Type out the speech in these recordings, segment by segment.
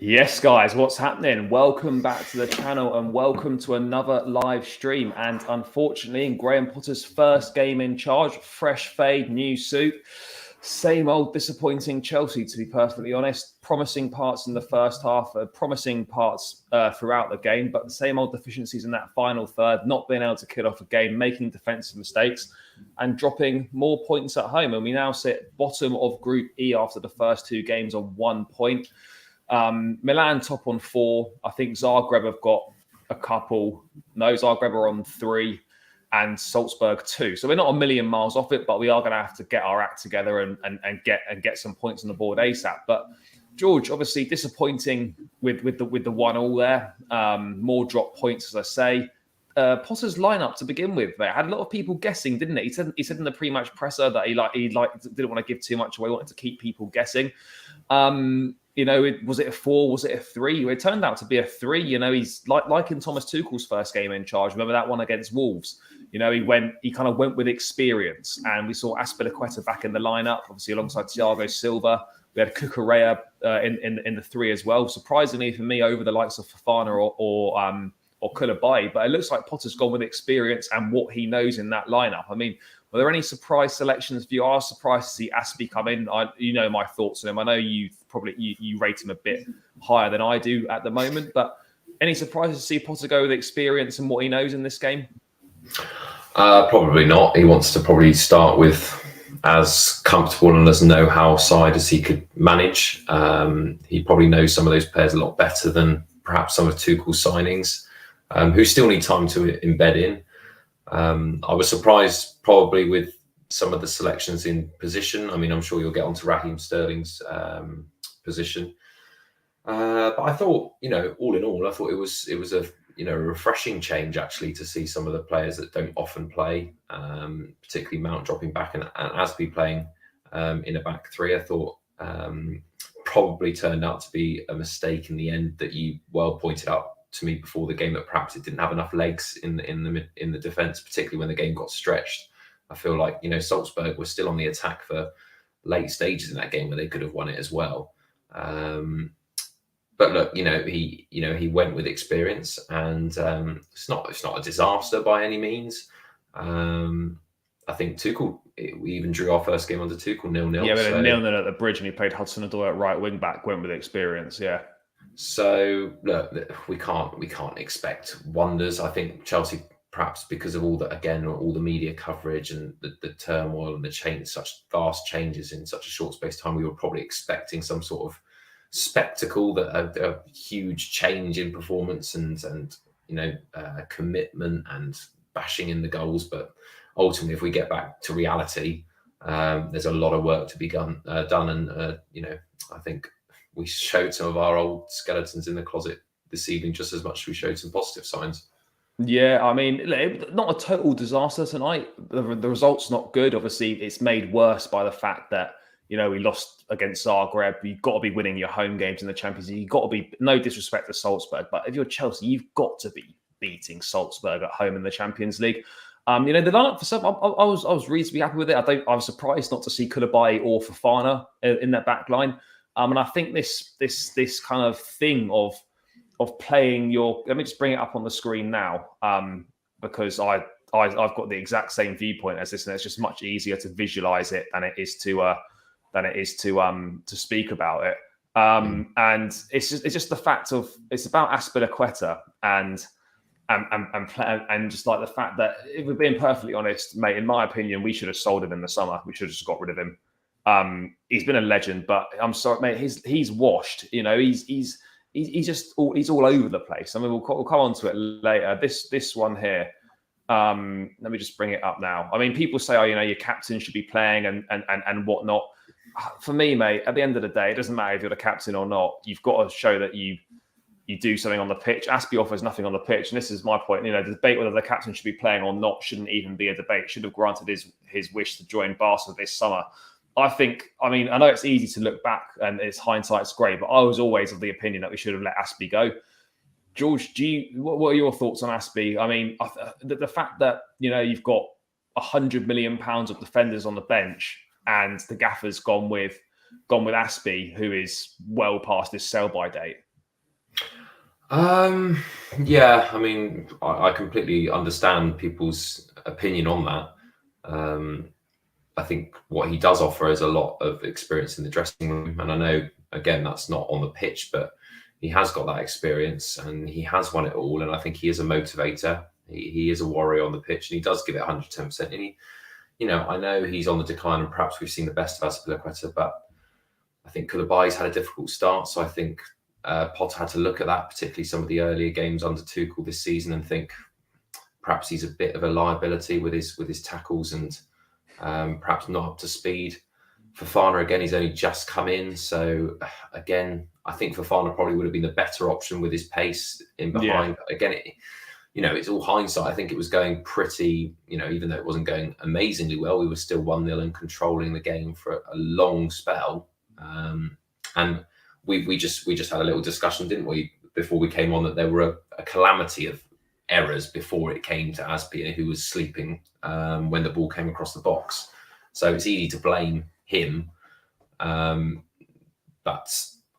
Yes, guys, what's happening? Welcome back to the channel and welcome to another live stream. And unfortunately, in Graham Potter's first game in charge, fresh fade, new suit, same old disappointing Chelsea, to be perfectly honest. Promising parts in the first half, promising parts throughout the game, but the same old deficiencies in that final third, not being able to kill off a game, making defensive mistakes and dropping more points at home. And we now sit bottom of Group E after the first two games on 1 point. Milan top on 4. I think Zagreb have got a couple. No, Zagreb are on 3 and Salzburg 2. So we're not a million miles off it, but we are going to have to get our act together and get some points on the board ASAP. But George, obviously disappointing with the 1-1 there. More drop points, as I say. Potter's lineup to begin with, they had a lot of people guessing, didn't it? He said in the pre-match presser that he didn't want to give too much away, wanted to keep people guessing. Was it a 4? Was it a 3? It turned out to be a 3. He's like in Thomas Tuchel's first game in charge. Remember that one against Wolves? He kind of went with experience, and we saw Azpilicueta back in the lineup, obviously alongside Thiago, Silva. We had Cucurella in the 3 as well. Surprisingly for me, over the likes of Fofana or Koulibaly, but it looks like Potter's gone with experience and what he knows in that lineup. I mean, were there any surprise selections? If you are surprised to see Aspi come in, my thoughts on him. I know you rate him a bit higher than I do at the moment, but any surprises to see Potter go with experience and what he knows in this game? Probably not. He wants to probably start with as comfortable and as know-how side as he could manage. He probably knows some of those players a lot better than perhaps some of Tuchel's signings, who still need time to embed in. I was surprised probably with some of the selections in position. I mean, I'm sure you'll get onto Raheem Sterling's position. But I thought, all in all, I thought it was a refreshing change actually to see some of the players that don't often play, particularly Mount dropping back and Aspi playing in a back 3. I thought probably turned out to be a mistake in the end that you well pointed out to me before the game, that perhaps it didn't have enough legs in the defence, particularly when the game got stretched. I feel like Salzburg was still on the attack for late stages in that game where they could have won it as well. But look, he went with experience, and it's not a disaster by any means. I think Tuchel, we even drew our first game under Tuchel 0-0. Yeah, but a 0-0 at the Bridge, and he played Hudson-Odoi at right wing back, went with experience. Yeah. So look, we can't expect wonders. I think Chelsea, perhaps because of all the media coverage and the turmoil and such vast changes in such a short space of time, we were probably expecting some sort of spectacle, that a huge change in performance and commitment and bashing in the goals. But ultimately, if we get back to reality, there's a lot of work to be done, and I think we showed some of our old skeletons in the closet this evening just as much as we showed some positive signs. Yeah, I mean, not a total disaster tonight. The result's not good. Obviously, it's made worse by the fact that, we lost against Zagreb. You've got to be winning your home games in the Champions League. You've got to be, no disrespect to Salzburg, but if you're Chelsea, you've got to be beating Salzburg at home in the Champions League. The lineup for some, I was reasonably happy with it. I was surprised not to see Koulibaly or Fofana in that back line. And I think this kind of thing of playing let me just bring it up on the screen now, because I've got the exact same viewpoint as this, and it's just much easier to visualize it than it is to speak about it. And it's just the fact of, it's about Azpilicueta and just like the fact that, if we're being perfectly honest, mate, in my opinion, we should have sold him in the summer. We should have just got rid of him. He's been a legend, but I'm sorry, mate. He's washed. He's all over the place. I mean, we'll come on to it later. This one here. Let me just bring it up now. I mean, people say, your captain should be playing and whatnot. For me, mate, at the end of the day, it doesn't matter if you're the captain or not. You've got to show that you do something on the pitch. Aspi offers nothing on the pitch, and this is my point. The debate whether the captain should be playing or not shouldn't even be a debate. Should have granted his wish to join Barca this summer. I know it's easy to look back and it's hindsight's great, but I was always of the opinion that we should have let Aspi go. George, what are your thoughts on Aspi? I mean, the fact that, you've got £100 million of defenders on the bench and the gaffer's gone with Aspi, who is well past his sell-by date. Yeah, I mean, I completely understand people's opinion on that. I think what he does offer is a lot of experience in the dressing room. And I know, again, that's not on the pitch, but he has got that experience and he has won it all. And I think he is a motivator. He is a warrior on the pitch and he does give it 110%. And he, I know he's on the decline and perhaps we've seen the best of Azpilicueta, but I think Koulibaly's had a difficult start. So I think Potter had to look at that, particularly some of the earlier games under Tuchel this season, and think perhaps he's a bit of a liability with his tackles and perhaps not up to speed. Fofana, again, he's only just come in. So, again, I think Fofana probably would have been the better option with his pace in behind. Yeah. Again, it's all hindsight. I think it was going pretty, even though it wasn't going amazingly well, we were still 1-0 and controlling the game for a long spell. And we just had a little discussion, didn't we, before we came on, that there were a calamity of errors before it came to Azpilicueta, who was sleeping when the ball came across the box. So it's easy to blame him. But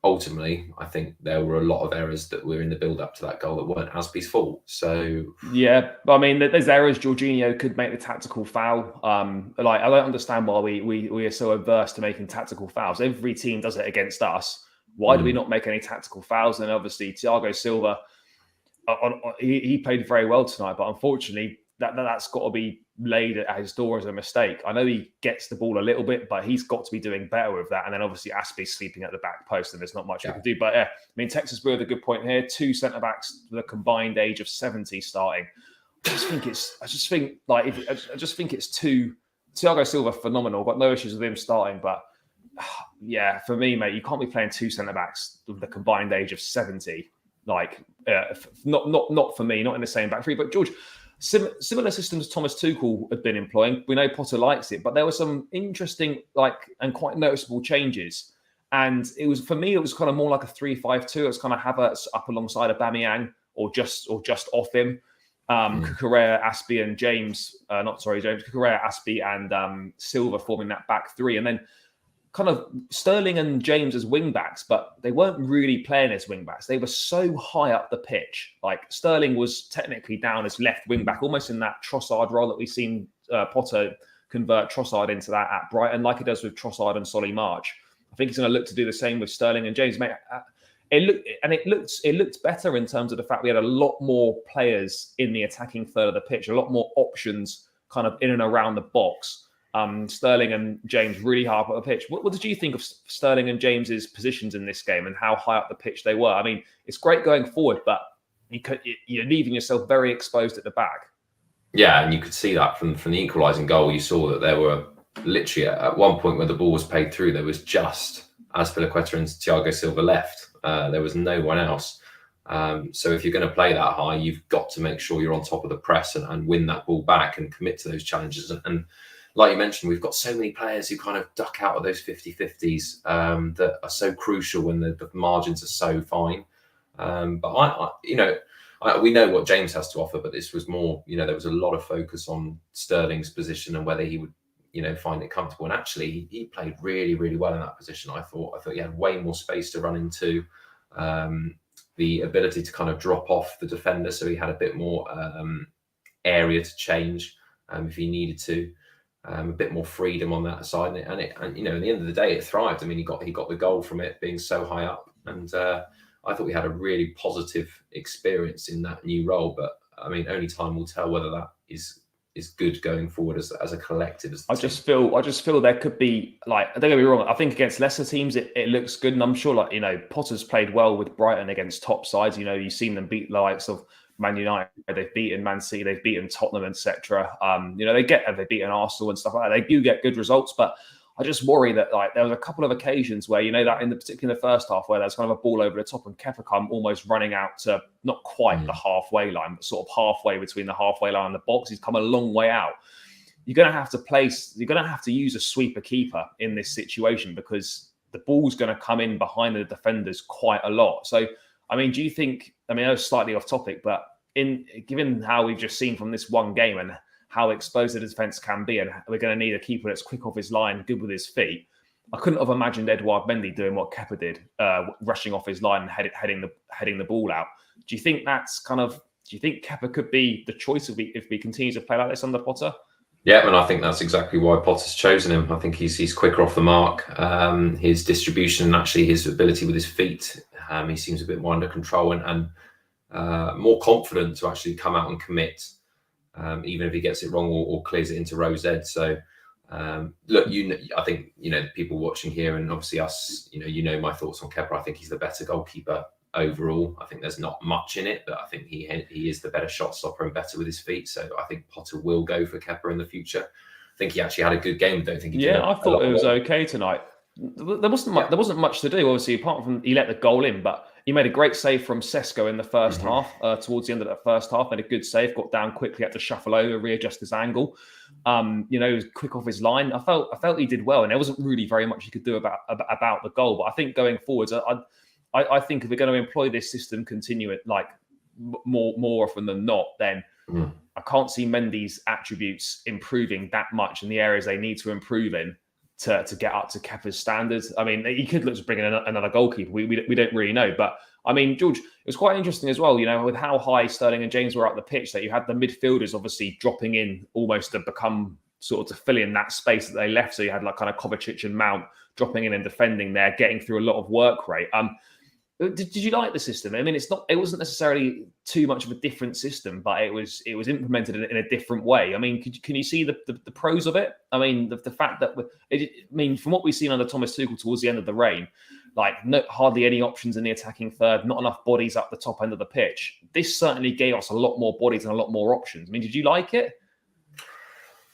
ultimately, I think there were a lot of errors that were in the build-up to that goal that weren't Azpi's fault. So yeah, I mean, there's errors. Jorginho could make the tactical foul. I don't understand why we are so averse to making tactical fouls. Every team does it against us. Why do we not make any tactical fouls? And obviously, Thiago Silva, he played very well tonight, but unfortunately, that's got to be laid at his door as a mistake. I know he gets the ball a little bit, but he's got to be doing better with that. And then obviously Azpi's sleeping at the back post, and there's not much we can do. But yeah, I mean, Texas Brew had a good point here. 2 centre backs with a combined age of 70 starting. I just think it's too. Thiago Silva, phenomenal. Got no issues with him starting, but yeah, for me, mate, you can't be playing 2 centre backs with the combined age of 70. Not for me, not in the same back three. But George, similar systems Thomas Tuchel had been employing. We know Potter likes it, but there were some interesting, and quite noticeable changes. And it was, for me, it was kind of more like a 3-5-2. It was kind of Havertz up alongside Aubameyang, or just off him. Cucurella, Azpi, and James. Cucurella, Azpi, and Silva forming that back three, and then kind of Sterling and James as wing backs, but they weren't really playing as wing backs. They were so high up the pitch. Like Sterling was technically down as left wing back, almost in that Trossard role that we've seen Potter convert Trossard into that at Brighton, like he does with Trossard and Solly March. I think he's going to look to do the same with Sterling and James. Mate, it looked better in terms of the fact we had a lot more players in the attacking third of the pitch, a lot more options kind of in and around the box. Sterling and James really high up at the pitch. What did you think of Sterling and James's positions in this game and how high up the pitch they were? I mean, it's great going forward, but you're leaving yourself very exposed at the back. Yeah, and you could see that from the equalising goal. You saw that there were literally at one point where the ball was played through, there was just Azpilicueta and Thiago Silva left. There was no one else. So if you're going to play that high, you've got to make sure you're on top of the press and win that ball back and commit to those challenges. And like you mentioned, we've got so many players who kind of duck out of those 50-50s that are so crucial when the margins are so fine. But we know what James has to offer, but this was more, there was a lot of focus on Sterling's position and whether he would, find it comfortable. And actually, he played really, really well in that position. I thought he had way more space to run into, the ability to kind of drop off the defender, so he had a bit more area to change if he needed to. A bit more freedom on that side, and at the end of the day, it thrived. I mean, he got the goal from it being so high up, and I thought we had a really positive experience in that new role. But I mean, only time will tell whether that is good going forward as a collective. I just feel there could be, don't get me wrong, I think against lesser teams it looks good, and I'm sure Potter's played well with Brighton against top sides. You've seen them beat the likes of Man United, they've beaten Man City, they've beaten Tottenham, etc. They've beaten Arsenal and stuff like that. They do get good results, but I just worry that there was a couple of occasions where that in the particular first half where there's kind of a ball over the top and Kepa come almost running out to not quite the halfway line, but sort of halfway between the halfway line and the box. He's come a long way out. You're going to have to use a sweeper keeper in this situation because the ball's going to come in behind the defenders quite a lot. So, I mean, do you think, I was slightly off topic, but given how we've just seen from this one game and how exposed the defence can be, and we're going to need a keeper that's quick off his line, good with his feet, I couldn't have imagined Edouard Mendy doing what Kepa did, rushing off his line and heading the ball out. Do you think that's kind of? Do you think Kepa could be the choice if we continue to play like this under Potter? Yeah, and I think that's exactly why Potter's chosen him. I think he's quicker off the mark. His distribution and actually his ability with his feet, he seems a bit more under control and more confident to actually come out and commit, even if he gets it wrong or clears it into Rose Ed. So, look, I think the people watching here and obviously us, my thoughts on Kepa. I think he's the better goalkeeper overall. I think there's not much in it, but I think he is the better shot stopper and better with his feet. So I think Potter will go for Kepa in the future. I think he actually had a good game. I don't think he did. I thought it was okay tonight. There wasn't much to do, obviously, apart from he let the goal in, but he made a great save from Sesko in the first half. Towards the end of that first half, made a good save, got down quickly, had to shuffle over, readjust his angle. He was quick off his line. I felt he did well, and there wasn't really very much he could do about the goal. But I think going forwards, I think if we're going to employ this system, continue it like more often than not, then I can't see Mendy's attributes improving that much in the areas they need to improve in to get up to Kepa's standards. I mean, he could look to bring in another goalkeeper. We don't really know. But, I mean, George, it was quite interesting as well, with how high Sterling and James were up the pitch, that you had the midfielders obviously dropping in almost to become sort of to fill in that space that they left. So you had like kind of Kovacic and Mount dropping in and defending there, getting through a lot of work rate. Did you like the system? I mean, it wasn't necessarily too much of a different system, but it was implemented in a different way. I mean, can you see the pros of it? I mean, the fact that from what we've seen under Thomas Tuchel towards the end of the reign, like hardly any options in the attacking third, not enough bodies up the top end of the pitch. This certainly gave us a lot more bodies and a lot more options. I mean, did you like it?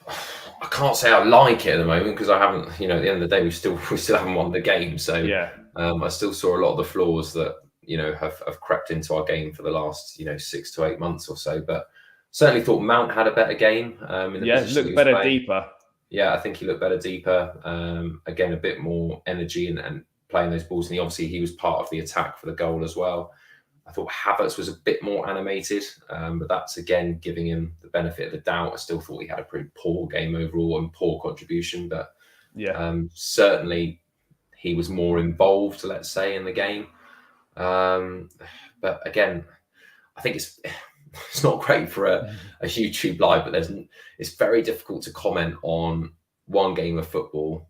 I can't say I like it at the moment because I haven't. At the end of the day, we still haven't won the game. So yeah. I still saw a lot of the flaws that have crept into our game for the last 6 to 8 months or so. But certainly thought Mount had a better game. Looked better deeper. Yeah, I think he looked better deeper. Again, a bit more energy and playing those balls. And obviously he was part of the attack for the goal as well. I thought Havertz was a bit more animated, but that's again giving him the benefit of the doubt. I still thought he had a pretty poor game overall and poor contribution, but certainly he was more involved, let's say, in the game. But again, I think it's not great for a YouTube live, but it's very difficult to comment on one game of football.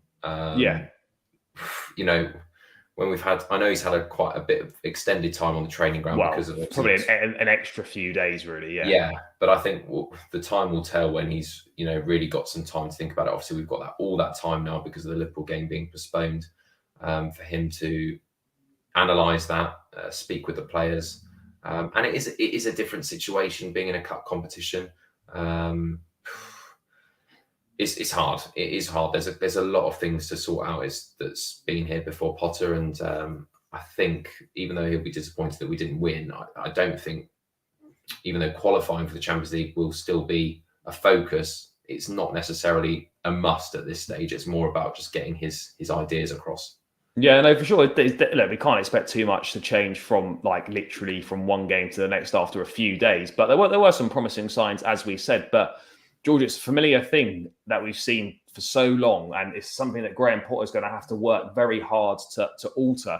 When we've had, I know he's had quite a bit of extended time on the training ground because of probably an extra few days, really. Yeah, but I think the time will tell when he's really got some time to think about it. Obviously, we've got all that time now because of the Liverpool game being postponed, for him to analyse that, speak with the players, and it is a different situation being in a cup competition. It's hard. It is hard. There's a lot of things to sort out that's been here before Potter, and I think even though he'll be disappointed that we didn't win, I don't think, even though qualifying for the Champions League will still be a focus, it's not necessarily a must at this stage. It's more about just getting his ideas across. Yeah, no, for sure. Look, we can't expect too much to change from literally from one game to the next after a few days. But there were some promising signs, as we said. But George, it's a familiar thing that we've seen for so long, and it's something that Graham Potter's going to have to work very hard to alter.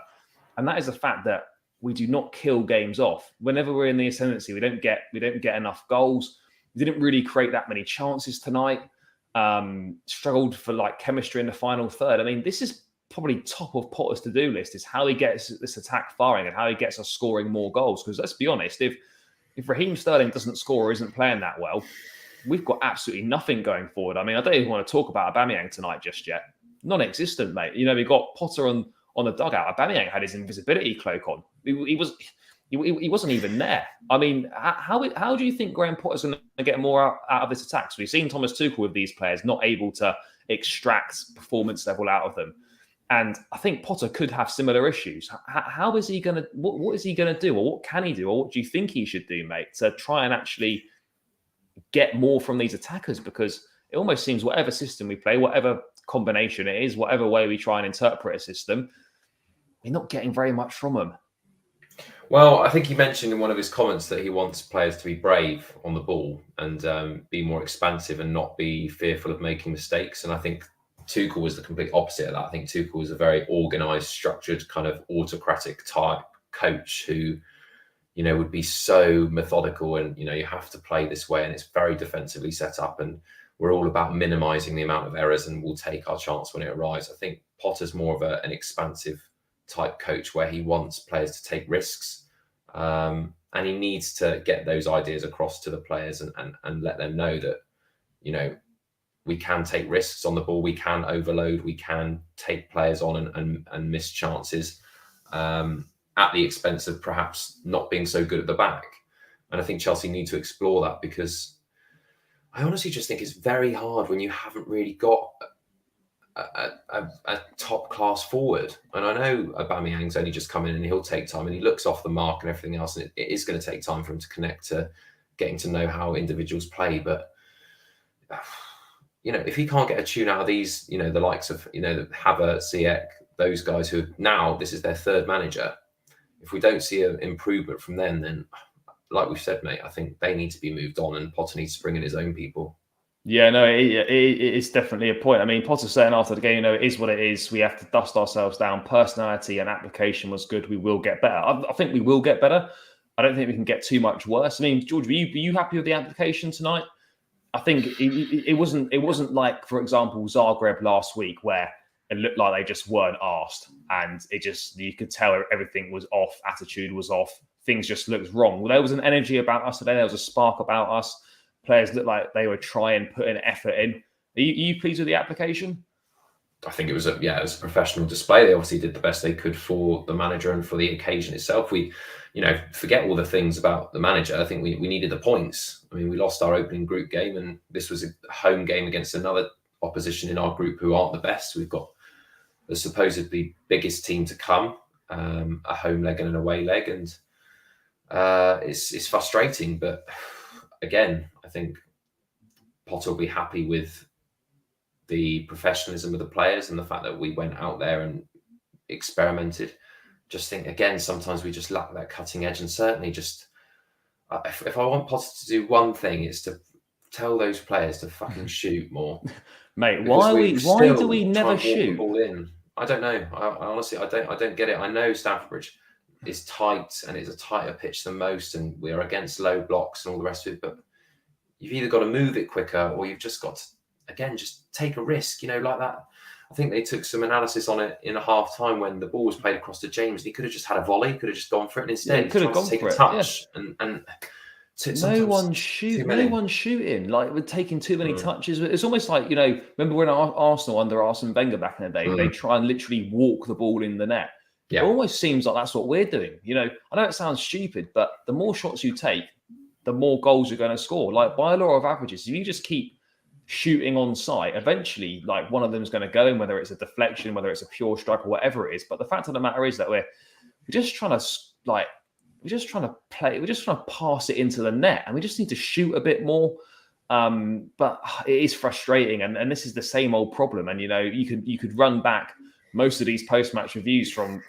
And that is the fact that we do not kill games off. Whenever we're in the ascendancy, we don't get enough goals. We didn't really create that many chances tonight. Struggled for chemistry in the final third. I mean, this is probably top of Potter's to-do list, is how he gets this attack firing and how he gets us scoring more goals. Because let's be honest, if Raheem Sterling doesn't score or isn't playing that well, we've got absolutely nothing going forward. I mean, I don't even want to talk about Aubameyang tonight just yet. Non-existent, mate. We've got Potter on the dugout. Aubameyang had his invisibility cloak on. He wasn't even there. I mean, how do you think Graham Potter's going to get more out of this attack? So we've seen Thomas Tuchel with these players not able to extract performance level out of them. And I think Potter could have similar issues. How is he going to, what is he going to do? Or what can he do? Or what do you think he should do, mate, to try and actually get more from these attackers? Because it almost seems whatever system we play, whatever combination it is, whatever way we try and interpret a system, we're not getting very much from them. Well, I think he mentioned in one of his comments that he wants players to be brave on the ball and be more expansive and not be fearful of making mistakes. And I think Tuchel was the complete opposite of that. I think Tuchel was a very organised, structured, kind of autocratic type coach who, would be so methodical and, you have to play this way and it's very defensively set up and we're all about minimising the amount of errors and we'll take our chance when it arrives. I think Potter's more of an expansive type coach where he wants players to take risks and he needs to get those ideas across to the players and let them know that, we can take risks on the ball, we can overload, we can take players on and miss chances at the expense of perhaps not being so good at the back. And I think Chelsea need to explore that because I honestly just think it's very hard when you haven't really got a top class forward. And I know Aubameyang's only just come in and he'll take time and he looks off the mark and everything else. And it is going to take time for him to connect to getting to know how individuals play. But if he can't get a tune out of these, the likes of, Havertz, Ziyech, those guys who now this is their third manager. If we don't see an improvement from them, then like we've said, mate, I think they need to be moved on and Potter needs to bring in his own people. Yeah, no, it's definitely a point. I mean, Potter's saying after the game, it is what it is. We have to dust ourselves down. Personality and application was good. We will get better. I think we will get better. I don't think we can get too much worse. I mean, George, were you happy with the application tonight? I think it wasn't like, for example, Zagreb last week where it looked like they just weren't asked and you could tell everything was off, attitude was off, things just looked wrong. Well, there was an energy about us today. There was a spark about us. Players looked like they were trying, putting effort in. Are you pleased with the application? I think it was a professional display. They obviously did the best they could for the manager and for the occasion itself. We, forget all the things about the manager. I think we needed the points. I mean, we lost our opening group game and this was a home game against another opposition in our group who aren't the best. We've got the supposedly biggest team to come, a home leg and an away leg. And it's frustrating. But again, I think Potter will be happy with the professionalism of the players and the fact that we went out there and experimented. Just think, again, sometimes we just lack that cutting edge. And certainly just, if I want Potter to do one thing, it's to tell those players to fucking shoot more. Mate, why do we never shoot? The ball in? I don't know. I honestly, I don't get it. I know Stamford Bridge is tight and it's a tighter pitch than most and we're against low blocks and all the rest of it. But you've either got to move it quicker or you've just got to, again, just take a risk, like that. I think they took some analysis on it in a half time when the ball was played across to James. He could have just had a volley, could have just gone for it. And instead, he could have gone for a touch. Yeah. And no one's shooting. Like, we're taking too many touches. It's almost like, remember when Arsenal under Arsene Wenger back in the day, they try and literally walk the ball in the net. Yeah. It almost seems like that's what we're doing. I know it sounds stupid, but the more shots you take, the more goals you're going to score. Like, by law of averages, if you just keep shooting on sight, eventually, like, one of them is going to go in, whether it's a deflection, whether it's a pure strike or whatever it is. But the fact of the matter is that we're just trying to pass it into the net, and we just need to shoot a bit more. But it is frustrating, and this is the same old problem. And you could run back most of these post-match reviews from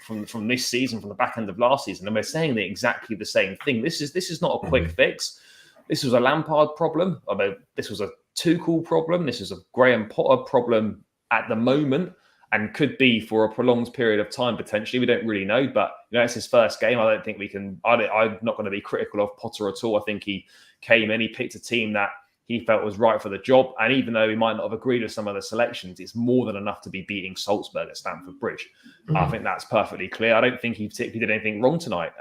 this season, from the back end of last season, and we're saying exactly the same thing. This is not a quick fix. This was a Lampard problem. I mean, this was a Tuchel problem. This is a Graham Potter problem at the moment, and could be for a prolonged period of time potentially. We don't really know, but it's his first game. I don't think we can. I'm not going to be critical of Potter at all. I think he came in, he picked a team that he felt was right for the job, and even though he might not have agreed with some of the selections, it's more than enough to be beating Salzburg at Stamford Bridge. I think that's perfectly clear. I don't think he particularly did anything wrong tonight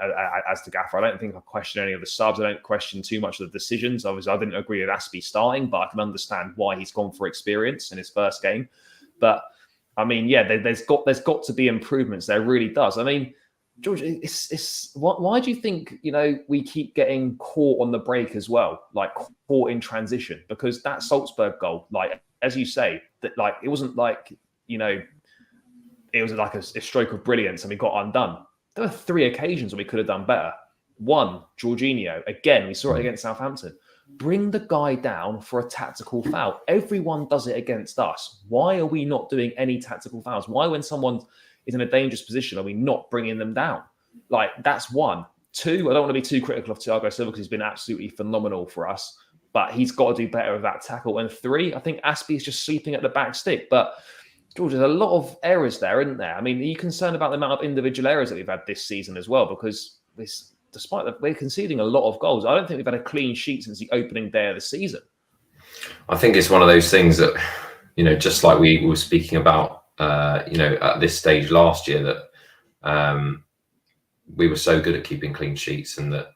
as the gaffer. I don't think I question any of the subs. I don't question too much of the decisions. Obviously, I didn't agree with Azpi starting, but I can understand why he's gone for experience in his first game. But I mean, yeah, there's got to be improvements. There really does. I mean, George, why do you think we keep getting caught on the break as well, like caught in transition? Because that Salzburg goal, like as you say, that like it wasn't like it was like a stroke of brilliance and we got undone. There were 3 occasions where we could have done better. One, Jorginho, again, we saw it against Southampton. Bring the guy down for a tactical foul. Everyone does it against us. Why are we not doing any tactical fouls? Why, when someone is in a dangerous position, are we not bringing them down? Like, that's one. 2, I don't want to be too critical of Thiago Silva because he's been absolutely phenomenal for us, but he's got to do better with that tackle. And 3, I think Azpi is just sleeping at the back stick. But George, there's a lot of errors there, isn't there? I mean, are you concerned about the amount of individual errors that we've had this season as well? Because despite that, we're conceding a lot of goals. I don't think we've had a clean sheet since the opening day of the season. I think it's one of those things that, just like we were speaking about, at this stage last year, that we were so good at keeping clean sheets, and that,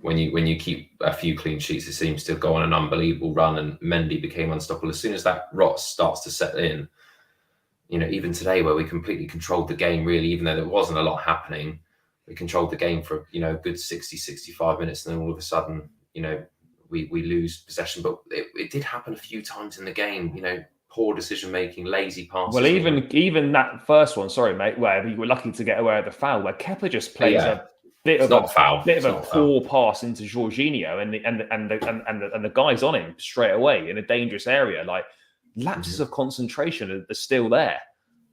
when you keep a few clean sheets, it seems to go on an unbelievable run, and Mendy became unstoppable. As soon as that rot starts to set in, even today, where we completely controlled the game, really, even though there wasn't a lot happening, we controlled the game for, a good 60, 65 minutes. And then all of a sudden, we lose possession. But it did happen a few times in the game, poor decision-making, lazy passes. Well, even that first one, sorry, mate, where we were lucky to get away with the foul, where Kepa just plays a bit of a poor pass into Jorginho, and the guy's on him straight away in a dangerous area. Like, lapses of concentration are still there.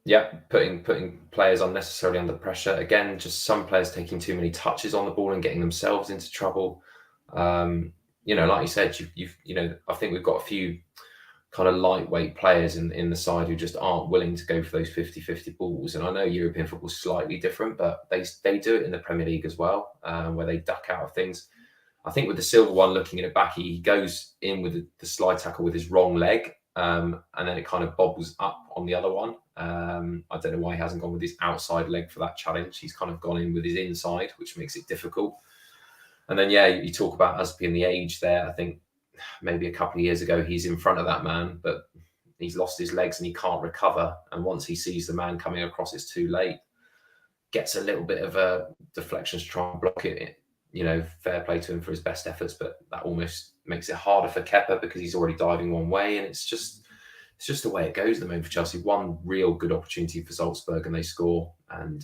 Yeah, putting players unnecessarily under pressure. Again, just some players taking too many touches on the ball and getting themselves into trouble. Like you said, I think we've got a few kind of lightweight players in the side who just aren't willing to go for those 50-50 balls. And I know European football's slightly different, but they do it in the Premier League as well, where they duck out of things. I think with the Silva one, looking at it back, he goes in with the slide tackle with his wrong leg, and then it kind of bobbles up on the other one. I don't know why he hasn't gone with his outside leg for that challenge. He's kind of gone in with his inside, which makes it difficult. And then, you talk about Azpi and the age there. I think maybe a couple of years ago, he's in front of that man, but he's lost his legs and he can't recover. And once he sees the man coming across, it's too late. Gets a little bit of a deflection to try and block it. Fair play to him for his best efforts, but that almost makes it harder for Kepa because he's already diving one way. And it's just the way it goes at the moment for Chelsea. One real good opportunity for Salzburg and they score. And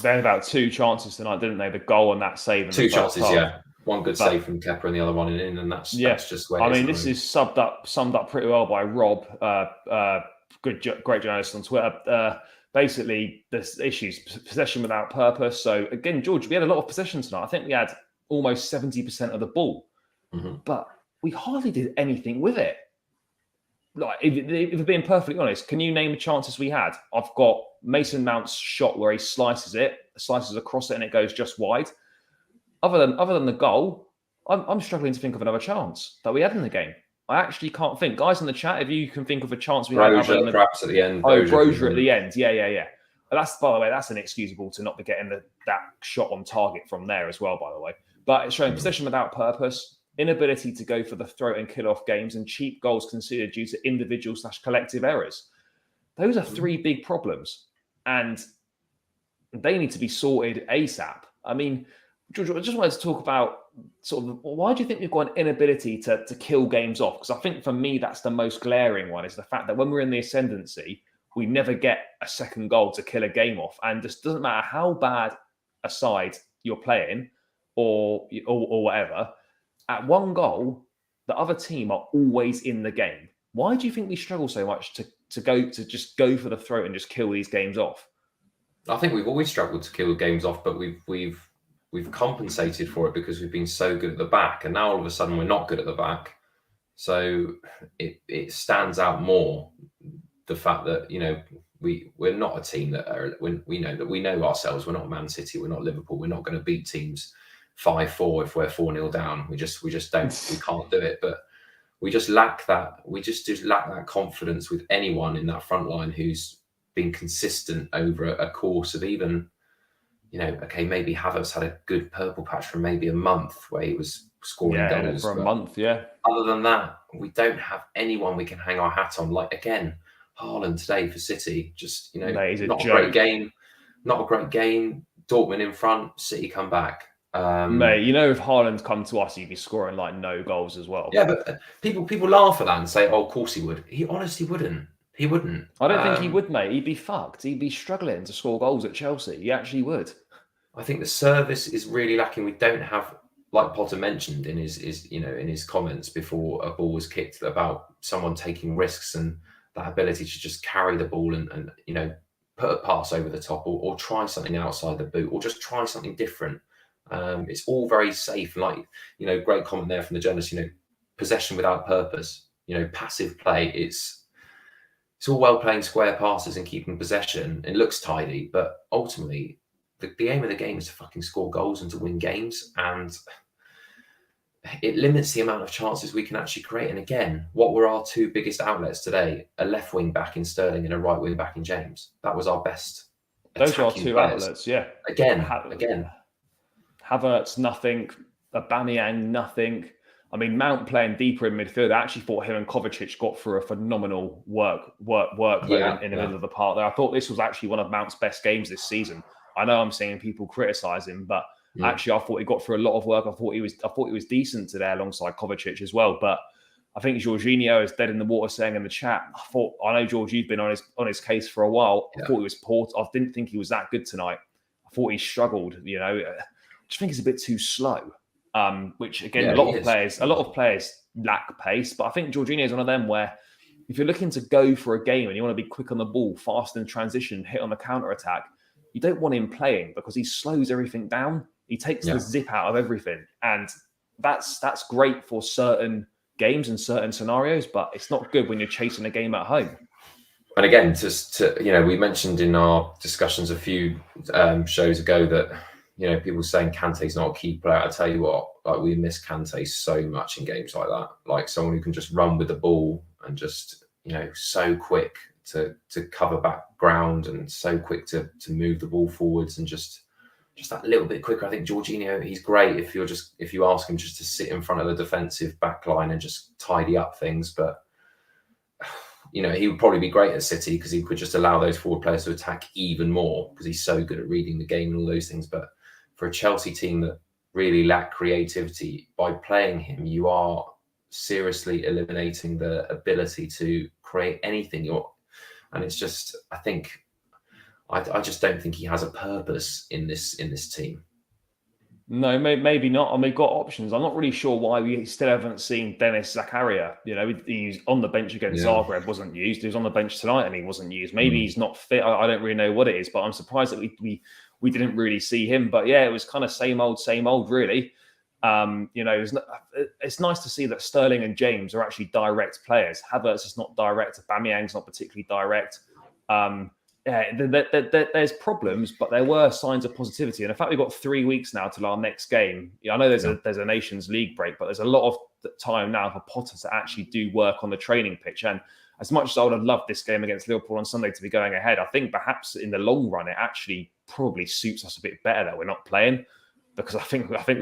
they had about 2 chances tonight, didn't they? The goal and that save. 2 chances, yeah. One good save from Kepa and the other one in, and that's just where. I mean, this is summed up pretty well by Rob, great journalist on Twitter. Basically, there's issues, possession without purpose. So again, George, we had a lot of possession tonight. I think we had almost 70% of the ball, but we hardly did anything with it. Like, if we're being perfectly honest, can you name the chances we had? I've got Mason Mount's shot where he slices across it, and it goes just wide. Other than the goal, I'm struggling to think of another chance that we had in the game. I actually can't think. Guys in the chat, if you can think of a chance we had. Perhaps at the end. Brozier at the end. Yeah. But that's, by the way, that's inexcusable to not be getting that shot on target from there as well, by the way. But it's showing possession without purpose, inability to go for the throat and kill off games, and cheap goals conceded due to individual/collective errors. Those are 3 big problems, and they need to be sorted ASAP. I mean, George, I just wanted to talk about sort of why do you think we've got an inability to kill games off? Because I think for me, that's the most glaring one, is the fact that when we're in the ascendancy, we never get a second goal to kill a game off. And just doesn't matter how bad a side you're playing or whatever, at one goal, the other team are always in the game. Why do you think we struggle so much to just go for the throat and just kill these games off? I think we've always struggled to kill games off, but we've compensated for it because we've been so good at the back, and now all of a sudden we're not good at the back. So it stands out more, the fact that we're not a team that we know ourselves. We're not Man City, we're not Liverpool. We're not going to beat teams 5-4 if we're 4-0 down. We just don't. We can't do it. But we just lack that. We just lack that confidence with anyone in that front line who's been consistent over a course of even. Maybe Havertz had a good purple patch for maybe a month where he was scoring goals. For a month, yeah. Other than that, we don't have anyone we can hang our hat on. Like, again, Haaland today for City, just, not a great game. Not a great game. Dortmund in front, City come back. Mate, if Haaland come to us, he'd be scoring like no goals as well. Yeah, but people laugh at that and say, oh, of course he would. He honestly wouldn't. He wouldn't. I don't think he would, mate. He'd be fucked. He'd be struggling to score goals at Chelsea. He actually would. I think the service is really lacking. We don't have, like Potter mentioned in his comments before a ball was kicked, about someone taking risks and that ability to just carry the ball and put a pass over the top or try something outside the boot or just try something different. It's all very safe. Like, great comment there from the journalist, possession without purpose, passive play. it's all well playing square passes and keeping possession. It looks tidy, but ultimately, the aim of the game is to fucking score goals and to win games, and it limits the amount of chances we can actually create. And again, what were our two biggest outlets today? A left wing back in Sterling and a right wing back in James. That was our best. Those are our two outlets, yeah. Again. Havertz, nothing. Aubameyang, nothing. I mean, Mount playing deeper in midfield. I actually thought him and Kovacic got through a phenomenal workload in the middle of the park there. I thought this was actually one of Mount's best games this season. I know I'm seeing people criticise him, but actually I thought he got through a lot of work. I thought he was decent today alongside Kovacic as well. But I think Jorginho is dead in the water, saying in the chat. I know George, you've been on his case for a while. I thought he was poor. I didn't think he was that good tonight. I thought he struggled. You know, I just think he's a bit too slow. Which again, a lot of players lack pace. But I think Jorginho is one of them where if you're looking to go for a game and you want to be quick on the ball, fast in transition, hit on the counter attack, you don't want him playing because he slows everything down. He takes the zip out of everything, and that's great for certain games and certain scenarios, but it's not good when you're chasing a game at home. And again, we mentioned in our discussions a few shows ago that people saying Kante's not a key player. I tell you what, like we miss Kante so much in games like that. Like someone who can just run with the ball and just so quick to cover back ground and so quick to move the ball forwards and just that little bit quicker. I think Jorginho, he's great if you ask him just to sit in front of the defensive back line and just tidy up things. But he would probably be great at City because he could just allow those forward players to attack even more because he's so good at reading the game and all those things. But for a Chelsea team that really lack creativity, by playing him, you are seriously eliminating the ability to create anything. And it's just, I just don't think he has a purpose in this team. No, maybe not. And we've got options. I'm not really sure why we still haven't seen Dennis Zakaria. He's on the bench against Zagreb, wasn't used. He was on the bench tonight and he wasn't used. Maybe he's not fit. I don't really know what it is, but I'm surprised that we didn't really see him. But yeah, it was kind of same old, really. It's nice to see that Sterling and James are actually direct players. Havertz is not direct. Aubameyang's not particularly direct. There's problems, but there were signs of positivity. And in fact, we've got 3 weeks now till our next game. I know there's a Nations League break, but there's a lot of time now for Potter to actually do work on the training pitch. And as much as I would have loved this game against Liverpool on Sunday to be going ahead, I think perhaps in the long run, it actually probably suits us a bit better that we're not playing. Because I think I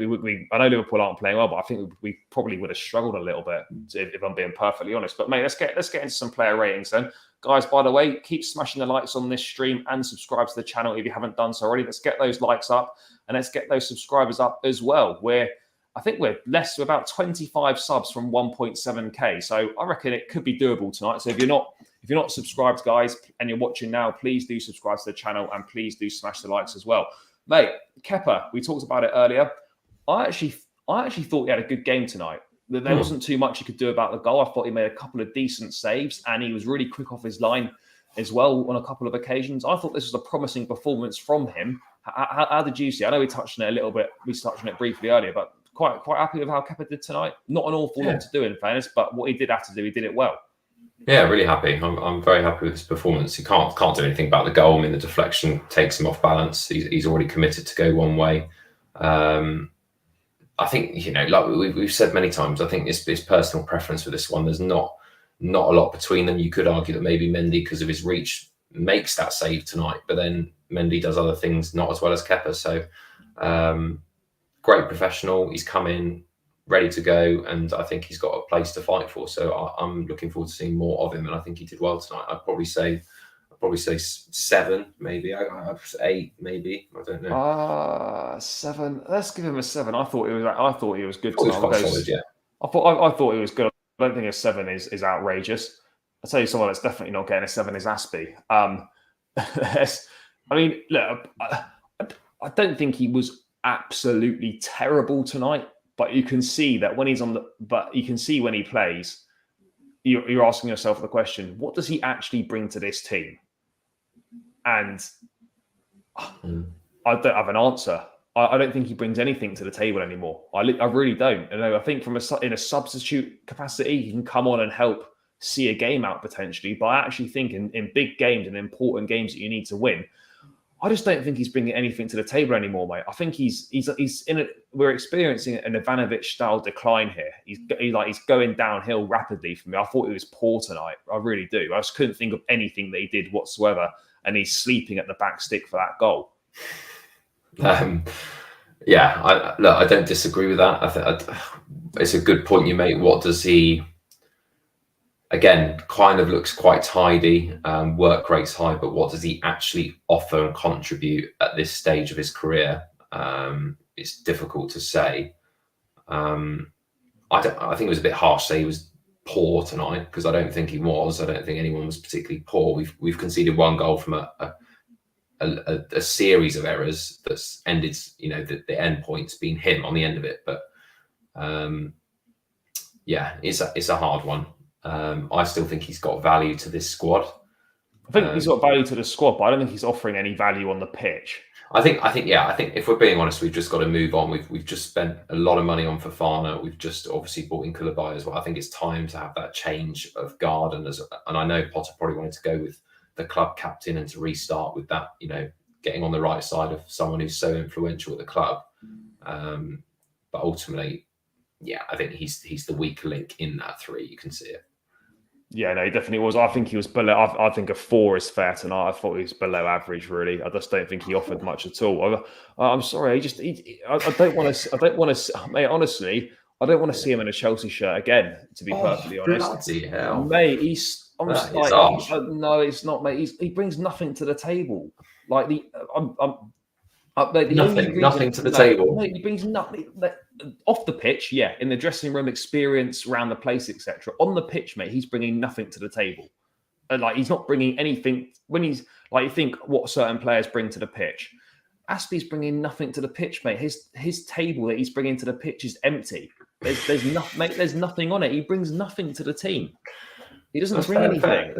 know Liverpool aren't playing well, but I think we probably would have struggled a little bit, if I'm being perfectly honest. But mate, let's get into some player ratings then. Guys, by the way, keep smashing the likes on this stream and subscribe to the channel if you haven't done so already. Let's get those likes up and let's get those subscribers up as well. I think we're less to about 25 subs from 1.7k. So I reckon it could be doable tonight. So if you're not subscribed, guys, and you're watching now, please do subscribe to the channel and please do smash the likes as well. Mate, Kepa, we talked about it earlier. I actually thought he had a good game tonight. There wasn't too much he could do about the goal. I thought he made a couple of decent saves and he was really quick off his line as well on a couple of occasions. I thought this was a promising performance from him. How did you see? I know we touched on it a little bit. We touched on it briefly earlier, but quite happy with how Kepa did tonight. Not an awful lot to do in fairness, but what he did have to do, he did it well. Yeah, really happy. I'm very happy with his performance. He can't do anything about the goal. I mean, the deflection takes him off balance. He's already committed to go one way. I think, like we've said many times, I think it's personal preference for this one. There's not a lot between them. You could argue that maybe Mendy, because of his reach, makes that save tonight, but then Mendy does other things not as well as Kepa. So great professional. He's come in ready to go, and I think he's got a place to fight for. So I'm looking forward to seeing more of him, and I think he did well tonight. I'd probably say 7, maybe. 8, maybe. I don't know. 7. Let's give him a 7. I thought he was good tonight. Quite solid, yeah. I thought he was good. I don't think a 7 is outrageous. I'll tell you someone that's definitely not getting a 7 is Aspi. Look, I don't think he was absolutely terrible tonight. But you can see that when when he plays, you're asking yourself the question: what does he actually bring to this team? And I don't have an answer. I don't think he brings anything to the table anymore. I really don't. I think in a substitute capacity, he can come on and help see a game out potentially. But I actually think in big games and important games that you need to win, I just don't think he's bringing anything to the table anymore, mate. I think he's in a. We're experiencing an Ivanovic style decline here. He's going downhill rapidly for me. I thought he was poor tonight. I really do. I just couldn't think of anything that he did whatsoever, and he's sleeping at the back stick for that goal. Yeah, I don't disagree with that. I think it's a good point you make. What does he? Again, kind of looks quite tidy, work rate's high, but what does he actually offer and contribute at this stage of his career? It's difficult to say. I think it was a bit harsh to say he was poor tonight, because I don't think he was. I don't think anyone was particularly poor. We've conceded one goal from a series of errors that's ended, the end point's been him on the end of it. But yeah, it's a hard one. I still think he's got value to this squad. I think he's got value to the squad, but I don't think he's offering any value on the pitch. I think if we're being honest, we've just got to move on. We've just spent a lot of money on Fofana. We've just obviously bought in Koulibaly as well. I think it's time to have that change of guard. And I know Potter probably wanted to go with the club captain and to restart with that, getting on the right side of someone who's so influential at the club. But ultimately, yeah, I think he's the weaker link in that three. You can see it. Yeah, no, he definitely was. I think he was below. I think a 4 is fair tonight. I thought he was below average. Really, I just don't think he offered much at all. I'm sorry. I don't want to. Mate, honestly, I don't want to see him in a Chelsea shirt again. To be perfectly honest, bloody hell, mate. No, it's not, mate. He brings nothing to the table. Like nothing to the table. Mate, he brings nothing off the pitch. Yeah, in the dressing room, experience around the place, etc. On the pitch, mate, he's bringing nothing to the table. And he's not bringing anything. When he's you think what certain players bring to the pitch. Aspie's bringing nothing to the pitch, mate. His table that he's bringing to the pitch is empty. There's nothing, mate. There's nothing on it. He brings nothing to the team. He doesn't bring anything.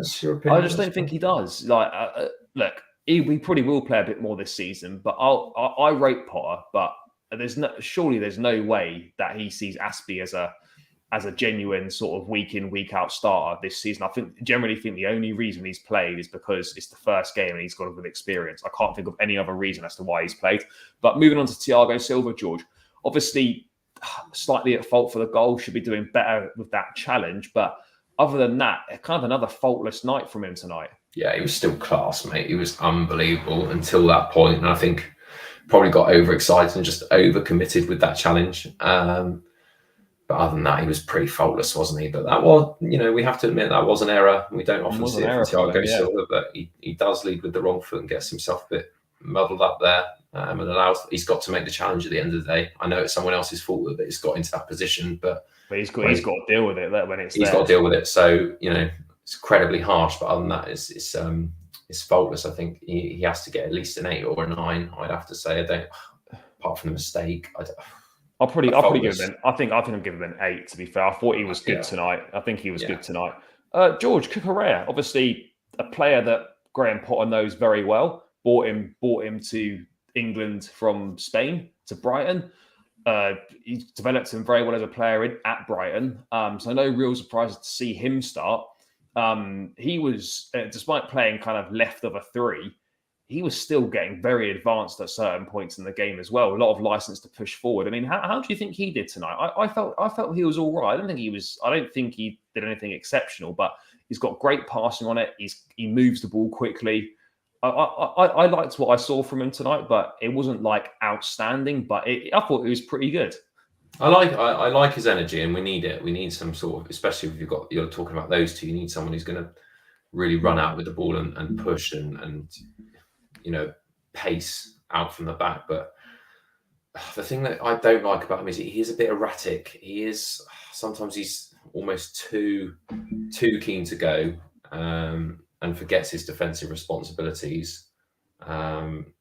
I just don't think he does. Look. We probably will play a bit more this season, but I rate Potter. But there's no way that he sees Aspie as a genuine sort of week in, week out starter this season. I generally think the only reason he's played is because it's the first game and he's got a good experience. I can't think of any other reason as to why he's played. But moving on to Thiago Silva, George, obviously slightly at fault for the goal, should be doing better with that challenge. But other than that, kind of another faultless night from him tonight. Yeah, he was still class, mate. He was unbelievable until that point. And I think probably got overexcited and just overcommitted with that challenge. But other than that, he was pretty faultless, wasn't he? But that was, we have to admit that was an error. We don't often see it from Thiago Silva, but he does lead with the wrong foot and gets himself a bit muddled up there. And he's got to make the challenge at the end of the day. I know it's someone else's fault that he's got into that position, but he's got to deal with it when it's he's got to deal with it. So, it's incredibly harsh, but other than that, it's faultless. I think he has to get at least an 8 or a 9. I'd have to say. Apart from the mistake, I'll probably give him. I think I'll give him an 8. To be fair, I thought he was good tonight. I think he was good tonight. George Cucurella, obviously a player that Graham Potter knows very well. Bought him to England from Spain to Brighton. He's developed him very well as a player at Brighton. So no real surprise to see him start. He was, despite playing kind of left of a 3, he was still getting very advanced at certain points in the game as well. A lot of license to push forward. I mean, how do you think he did tonight? I felt he was all right. I don't think he did anything exceptional, but he's got great passing on it. He moves the ball quickly. I liked what I saw from him tonight, but it wasn't outstanding. But I thought it was pretty good. I like his energy, and we need it. We need some sort of, especially if you're talking about those two, you need someone who's going to really run out with the ball and push and pace out from the back. But the thing that I don't like about him is he is a bit erratic. Sometimes he's almost too keen to go and forgets his defensive responsibilities,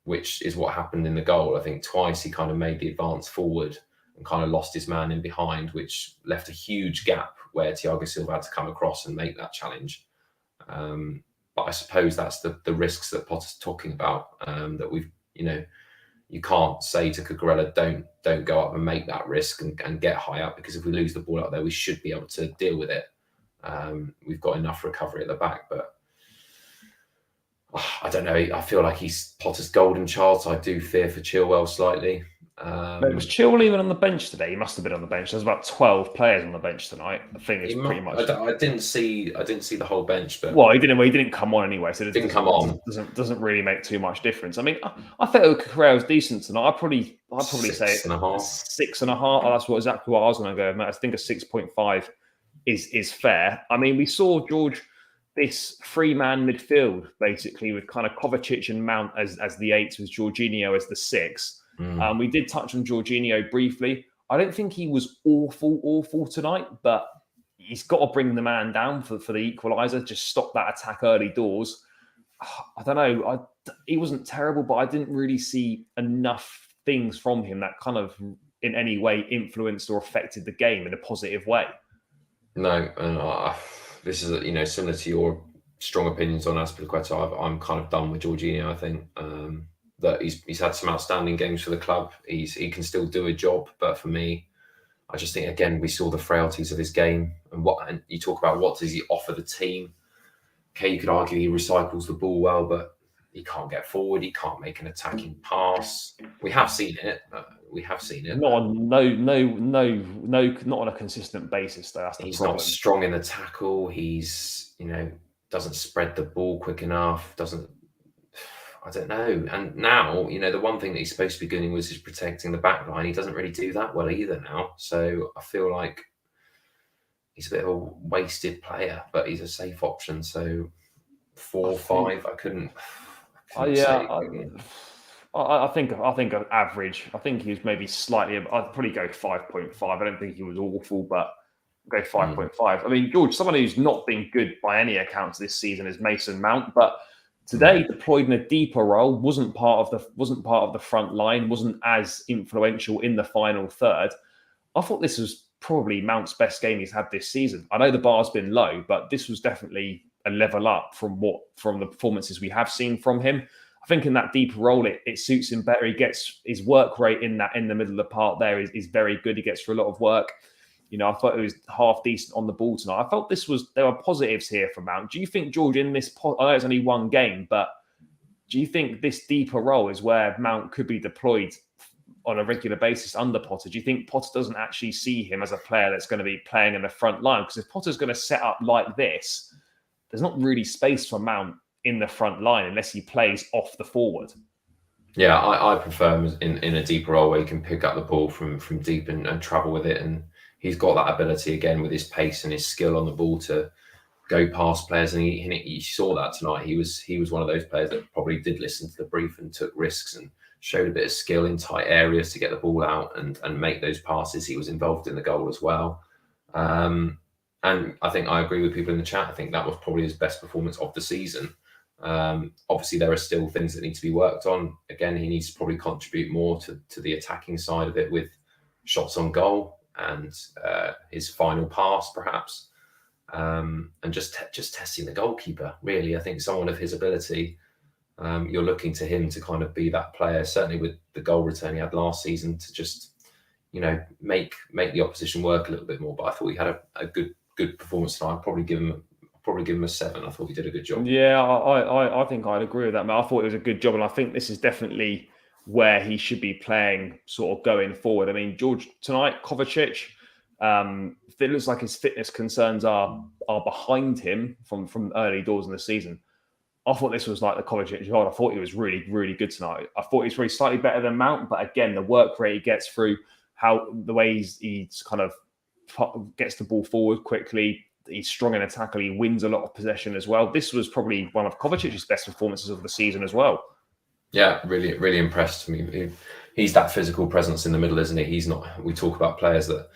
which is what happened in the goal. I think twice he kind of made the advance forward and kind of lost his man in behind, which left a huge gap where Thiago Silva had to come across and make that challenge. But I suppose that's the risks that Potter's talking about, that you can't say to Cucurella, don't go up and make that risk and get high up, because if we lose the ball out there, we should be able to deal with it. We've got enough recovery at the back, but I don't know. I feel like he's Potter's golden child, so I do fear for Chilwell slightly. Was Chilwell even on the bench today? He must have been on the bench. There's about 12 players on the bench tonight. I think it's pretty much. I didn't see the whole bench, but he didn't come on anyway, so it didn't come on. Doesn't really make too much difference. I mean, I think Cucurella was decent tonight. I'd probably say 6.5. That's exactly what I was going to go. I think a 6.5 is fair. I mean, we saw George, this 3-man midfield basically with kind of Kovacic and Mount as the 8s, with Jorginho as the 6. We did touch on Jorginho briefly. I don't think he was awful tonight, but he's got to bring the man down for the equaliser. Just stop that attack early doors. I don't know. He wasn't terrible, but I didn't really see enough things from him that kind of in any way influenced or affected the game in a positive way. No, and this is similar to your strong opinions on Azpilicueta. I'm kind of done with Jorginho. I think that he's had some outstanding games for the club. He can still do a job, but for me, I just think again we saw the frailties of his game and you talk about what does he offer the team. Okay, you could argue he recycles the ball well, but he can't get forward. He can't make an attacking pass. We have seen it. Not on a consistent basis, though. That's the He's problem. Not strong in the tackle. He's doesn't spread the ball quick enough. I don't know. And now, the one thing that he's supposed to be doing was protecting the back line. He doesn't really do that well either now. So I feel like he's a bit of a wasted player, but he's a safe option. So 4 or 5, I couldn't say. I think average. I think he was maybe slightly. I'd probably go 5.5. I don't think he was awful, but I'll go 5.5. I mean, George, someone who's not been good by any accounts this season is Mason Mount, but today deployed in a deeper role, wasn't part of the front line, wasn't as influential in the final third. I thought this was probably Mount's best game he's had this season. I know the bar's been low, but this was definitely a level up from the performances we have seen from him. I think in that deeper role, it suits him better. He gets his work rate in the middle of the park there is very good. He gets through a lot of work. I thought it was half decent on the ball tonight. I felt there were positives here for Mount. Do you think, George, in this, I know it's only one game, but do you think this deeper role is where Mount could be deployed on a regular basis under Potter? Do you think Potter doesn't actually see him as a player that's going to be playing in the front line? Because if Potter's going to set up like this, there's not really space for Mount in the front line unless he plays off the forward. Yeah, I prefer him in a deeper role where he can pick up the ball from deep and travel with it. And he's got that ability again with his pace and his skill on the ball to go past players. And he saw that tonight. He was one of those players that probably did listen to the brief and took risks and showed a bit of skill in tight areas to get the ball out and make those passes. He was involved in the goal as well. And I think I agree with people in the chat. I think that was probably his best performance of the season. Obviously, there are still things that need to be worked on. Again, he needs to probably contribute more to the attacking side of it with shots on goal and his final pass, perhaps, and just testing the goalkeeper. Really, I think someone of his ability, you're looking to him to kind of be that player. Certainly, with the goal return he had last season, to just make the opposition work a little bit more. But I thought he had a good performance tonight. I'd probably give him a 7. I thought he did a good job. Yeah, I think I'd agree with that. I thought it was a good job, and I think this is definitely where he should be playing sort of going forward. I mean, George, tonight, Kovacic, it looks like his fitness concerns are behind him from early doors in the season. I thought this was like the Kovacic job. I thought he was really, really good tonight. I thought he was really slightly better than Mount, but again, the work rate he gets through, the way he's kind of gets the ball forward quickly. He's strong in a tackle. He wins a lot of possession as well. This was probably one of Kovacic's best performances of the season as well. Yeah, really, really impressed me. He's that physical presence in the middle, isn't he? He's not. We talk about players that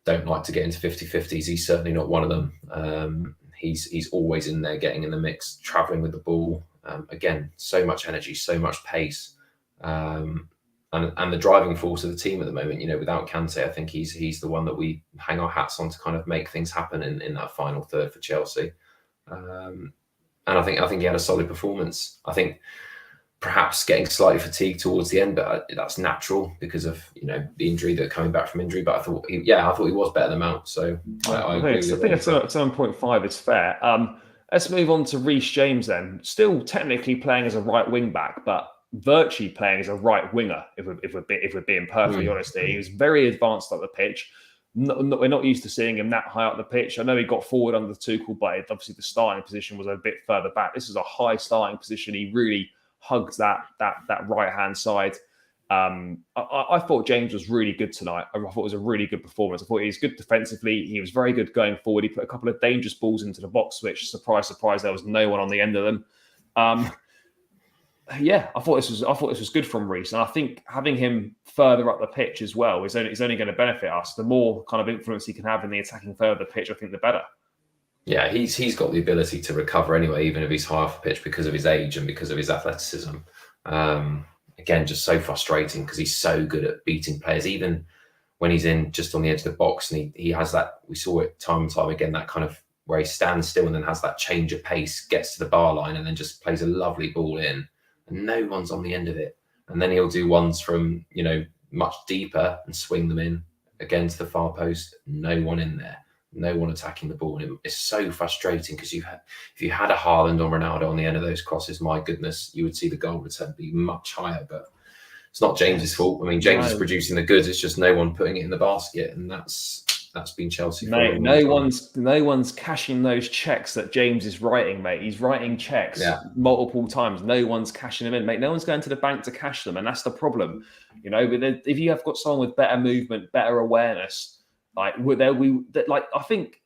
don't like to get into 50-50s. He's certainly not one of them. He's always in there, getting in the mix, travelling with the ball. Again, so much energy, so much pace, and the driving force of the team at the moment. Without Kante, I think he's the one that we hang our hats on to kind of make things happen in that final third for Chelsea. And I think he had a solid performance. I think perhaps getting slightly fatigued towards the end, but that's natural because of the injury that coming back from injury. But I thought he was better than Mount. So I agree with I think it's 7.5 is fair. Let's move on to Reece James then. Still technically playing as a right wing back, but virtually playing as a right winger. If we're being perfectly honest, here. He was very advanced up the pitch. We're not used to seeing him that high up the pitch. I know he got forward under the Tuchel, but obviously the starting position was a bit further back. This is a high starting position. He really hugs that right hand side. I thought James was really good tonight. I thought it was a really good performance. I thought he was good defensively. He was very good going forward. He put a couple of dangerous balls into the box, which surprise, there was no one on the end of them. I thought this was good from Reece, and I think having him further up the pitch as well is only going to benefit us. The more kind of influence he can have in the attacking third of the pitch, I think the better. Yeah, he's got the ability to recover anyway, even if he's high off the pitch because of his age and because of his athleticism. Again, just so frustrating because he's so good at beating players, even when he's in just on the edge of the box, and he has that. We saw it time and time again, that kind of where he stands still and then has that change of pace, gets to the bar line, and then just plays a lovely ball in. And no one's on the end of it. And then he'll do ones from, much deeper and swing them in again to the far post. No one in there. No one attacking the ball. And it's so frustrating because if you had a Haaland or Ronaldo on the end of those crosses, my goodness, you would see the goal return be much higher. But it's not James's fault. I mean, James is producing the goods. It's just no one putting it in the basket. And that's been Chelsea. No one's cashing those checks that James is writing, mate. He's writing checks multiple times. No one's cashing them in, mate. No one's going to the bank to cash them, and that's the problem. But if you have got someone with better movement, better awareness, I think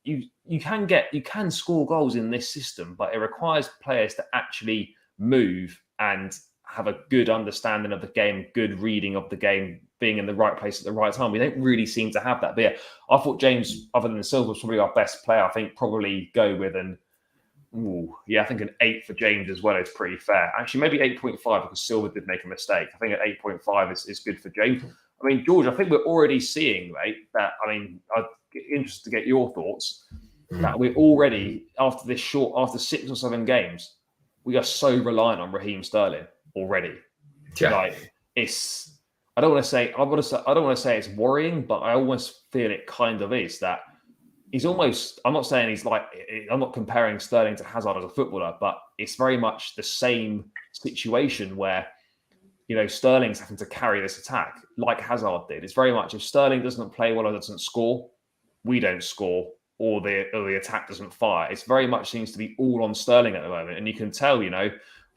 you can score goals in this system, but it requires players to actually move and have a good understanding of the game, good reading of the game, being in the right place at the right time. We don't really seem to have that. But I thought James, other than Silva, was probably our best player. I think probably go with I think an 8 for James as well is pretty fair. Actually, maybe 8.5 because Silva did make a mistake. I think at 8.5 is good for James. I mean, George, I think we're already seeing, mate, that, I'd get interested to get your thoughts, that we're already, after 6 or 7 games, we are so reliant on Raheem Sterling already. Yeah. I don't want to say it's worrying, but I almost feel it kind of is that he's almost. I'm not saying he's like. I'm not comparing Sterling to Hazard as a footballer, but it's very much the same situation where Sterling's having to carry this attack like Hazard did. It's very much if Sterling doesn't play well or doesn't score, we don't score, or the attack doesn't fire. It's very much seems to be all on Sterling at the moment, and you can tell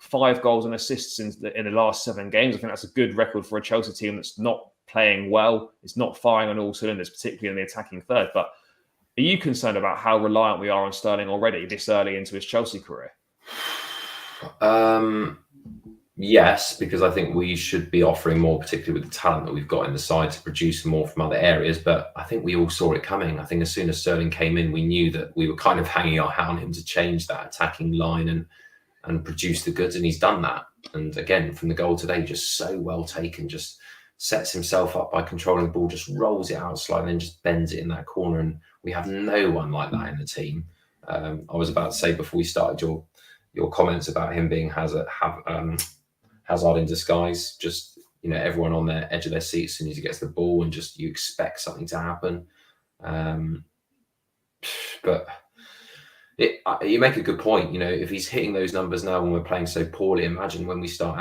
5 goals and assists in the last 7 games. I think that's a good record for a Chelsea team that's not playing well. It's not firing on all cylinders, particularly in the attacking third. But are you concerned about how reliant we are on Sterling already this early into his Chelsea career? Yes, because I think we should be offering more, particularly with the talent that we've got in the side, to produce more from other areas. But I think we all saw it coming. I think as soon as Sterling came in, we knew that we were kind of hanging our hat on him to change that attacking line and produce the goods, and he's done that. And again, from the goal today, just so well taken, just sets himself up by controlling the ball, just rolls it out slightly and just bends it in that corner. And we have no one like that in the team. I was about to say before we started your comments about him being Hazard in disguise, just everyone on the edge of their seats as soon as he gets the ball, and just you expect something to happen. But you make a good point. If he's hitting those numbers now when we're playing so poorly, imagine when we start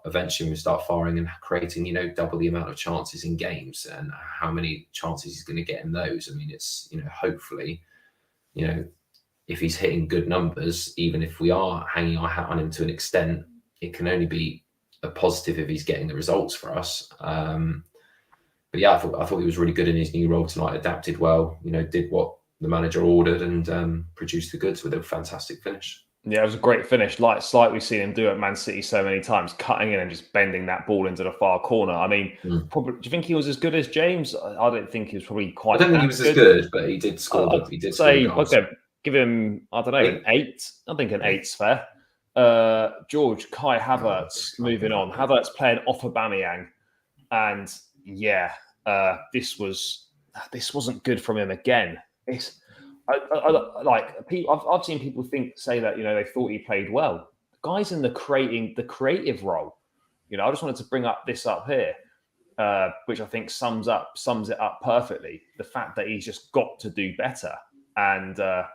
eventually we start firing and creating, double the amount of chances in games, and how many chances he's going to get in those. I mean, it's, hopefully, if he's hitting good numbers, even if we are hanging our hat on him to an extent, it can only be a positive if he's getting the results for us. But yeah, I thought he was really good in his new role tonight, adapted well, did what the manager ordered and produced the goods with a fantastic finish. Yeah, it was a great finish, like we've seen him do at Man City so many times, cutting in and just bending that ball into the far corner. I mean, probably, do you think he was as good as James? I don't think he was probably quite. I don't think he was as good, but he did score. He did say, okay, give him, I don't know, an 8. I think an 8's fair. George, Kai Havertz, moving on. Havertz playing off Aubameyang, and this wasn't good from him again. I've seen people say that they thought he played well guys in the creative role. You know, I just wanted to bring this up here, which I think sums it up perfectly. The fact that he's just got to do better. And I'm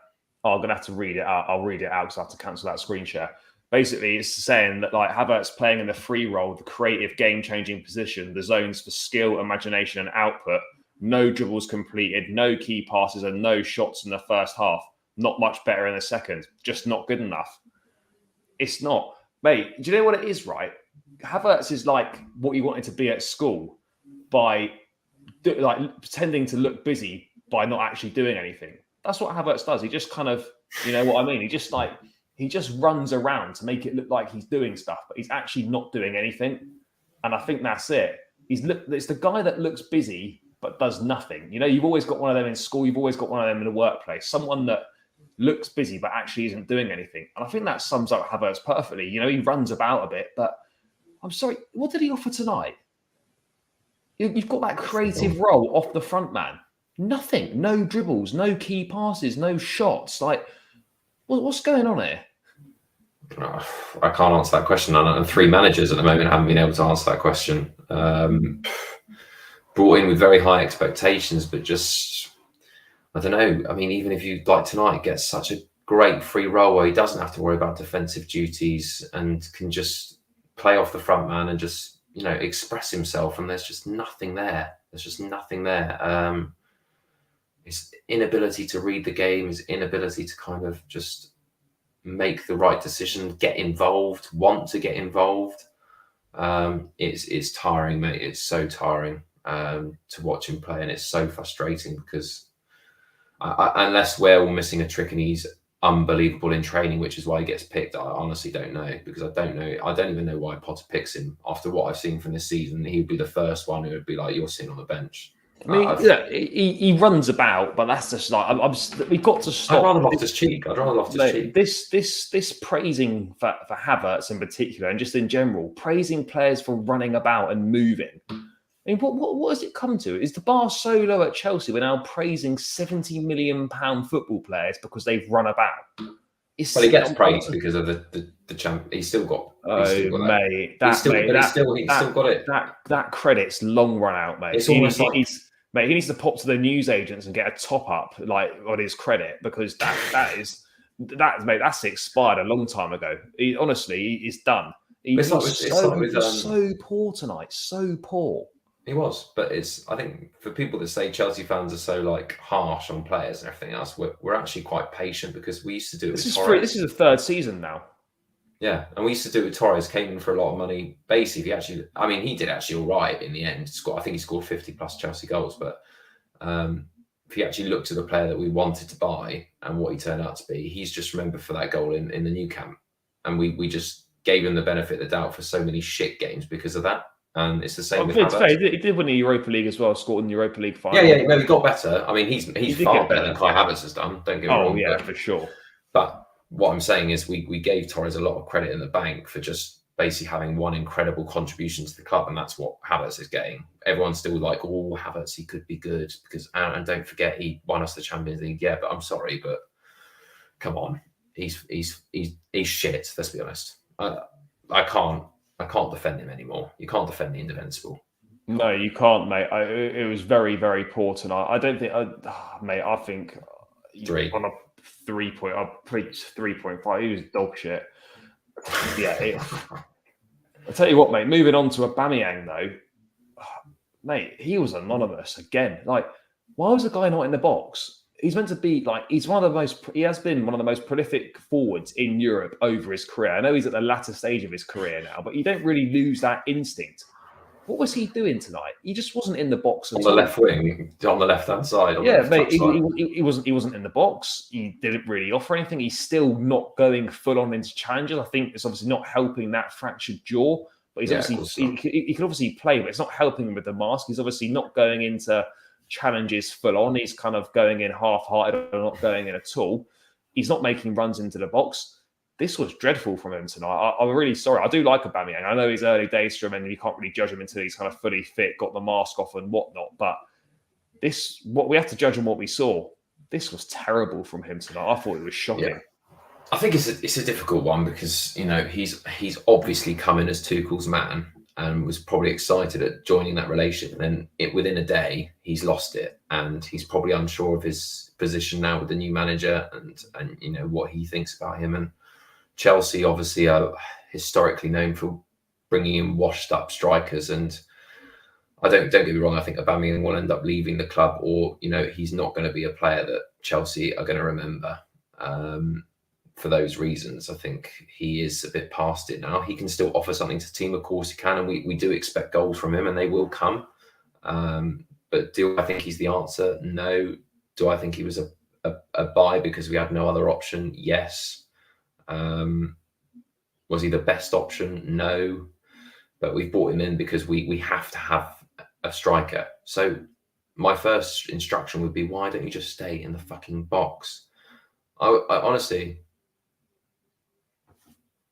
going to have to read it out. I'll read it out because I have to cancel that screen share. Basically, it's saying that like Havertz playing in the free role, the creative, game-changing position, the zones for skill, imagination, and output. No dribbles completed, no key passes, and no shots in the first half. Not much better in the second. Just not good enough. It's not. Mate, do you know what it is, right? Havertz is like what you wanted to be at school by pretending to look busy by not actually doing anything. That's what Havertz does. He just kind of, you know what I mean? He just runs around to make it look like he's doing stuff, but he's actually not doing anything. And I think that's it. It's the guy that looks busy but does nothing. You know, you've always got one of them in school. You've always got one of them in the workplace. Someone that looks busy but actually isn't doing anything. And I think that sums up Havertz perfectly. You know, he runs about a bit, but I'm sorry, what did he offer tonight? You've got that creative role off the front man. Nothing. No dribbles, no key passes, no shots. Like, what's going on here? I can't answer that question. And 3 managers at the moment haven't been able to answer that question. Brought in with very high expectations, but just, I don't know. I mean, even if you, like tonight, get such a great free role where he doesn't have to worry about defensive duties and can just play off the front man and just, you know, express himself. And there's just nothing there. His inability to read the game, his inability to kind of just make the right decision, get involved, want to get involved. It's tiring, mate. It's so tiring to watch him play, and it's so frustrating because unless we're all missing a trick and he's unbelievable in training, which is why he gets picked, I honestly don't know, because I don't even know why Potter picks him. After what I've seen from this season, he would be the first one who would be like, you're sitting on the bench. I mean, he runs about, but that's just like we've got to stop. I'd rather Loftus-Cheek. This praising for Havertz in particular, and just in general, praising players for running about and moving. I mean, what has it come to? Is the bar so low at Chelsea we're now praising £70 million football players because they've run about? He gets praised because of the champ. He's still got. He's still got it. That credit's long run out, mate. It's almost he needs to pop to the news agents and get a top up like on his credit, because that's expired a long time ago. He's done. He was so poor tonight, so poor. He was, but I think for people that say Chelsea fans are so like harsh on players and everything else, we're actually quite patient, because we used to do it with Torres. This is the 3rd season now. Yeah, and we used to do it with Torres, came in for a lot of money. Basically, he did actually all right in the end. I think he scored 50 plus Chelsea goals, but if you actually looked at the player that we wanted to buy and what he turned out to be, he's just remembered for that goal in the Nou Camp. And we just gave him the benefit of the doubt for so many shit games because of that. And it's the same with Havertz. He did win the Europa League as well, scored in the Europa League final. Yeah, he got better. I mean, he's far better than Kai Havertz has done, don't get me wrong. Oh, yeah, for sure. But what I'm saying is we gave Torres a lot of credit in the bank for just basically having one incredible contribution to the club, and that's what Havertz is getting. Everyone's still like, oh, Havertz, he could be good, because, and don't forget, he won us the Champions League. Yeah, but I'm sorry, but come on. He's shit, let's be honest. I can't defend him anymore. You can't defend the indefensible. No, you can't, mate. It was very, very poor tonight. I don't think, mate. I think 3 on a 3 point. I played 3.5. He was dog shit. Yeah. I'll tell you what, mate. Moving on to Aubameyang, though, mate. He was anonymous again. Like, why was the guy not in the box? He's meant to be like, he has been one of the most prolific forwards in Europe over his career. I know he's at the latter stage of his career now, but you don't really lose that instinct. What was he doing tonight? He just wasn't in the box on the left wing, on the left-hand side. Yeah, mate, he wasn't in the box. He didn't really offer anything. He's still not going full on into challenges. I think it's obviously not helping that fractured jaw, but he can obviously play, but it's not helping him with the mask. He's obviously not going into challenges full on. He's kind of going in half-hearted or not going in at all. He's not making runs into the box. This was dreadful from him tonight. I'm really sorry. I do like Aubameyang. I know he's early days for him and you can't really judge him until he's kind of fully fit, got the mask off and whatnot. But what we have to judge on what we saw. This was terrible from him tonight. I thought it was shocking. I think it's a difficult one because he's obviously come in as Tuchel's man and was probably excited at joining that relationship. And then within a day, he's lost it, and he's probably unsure of his position now with the new manager and what he thinks about him. And Chelsea obviously are historically known for bringing in washed up strikers, and don't get me wrong, I think Aubameyang will end up leaving the club, or he's not going to be a player that Chelsea are going to remember. For those reasons, I think he is a bit past it now. He can still offer something to the team, of course he can, and we do expect goals from him, and they will come. But do I think he's the answer? No. Do I think he was a buy because we had no other option? Yes. Was he the best option? No. But we've brought him in because we have to have a striker. So my first instruction would be, why don't you just stay in the fucking box? I honestly...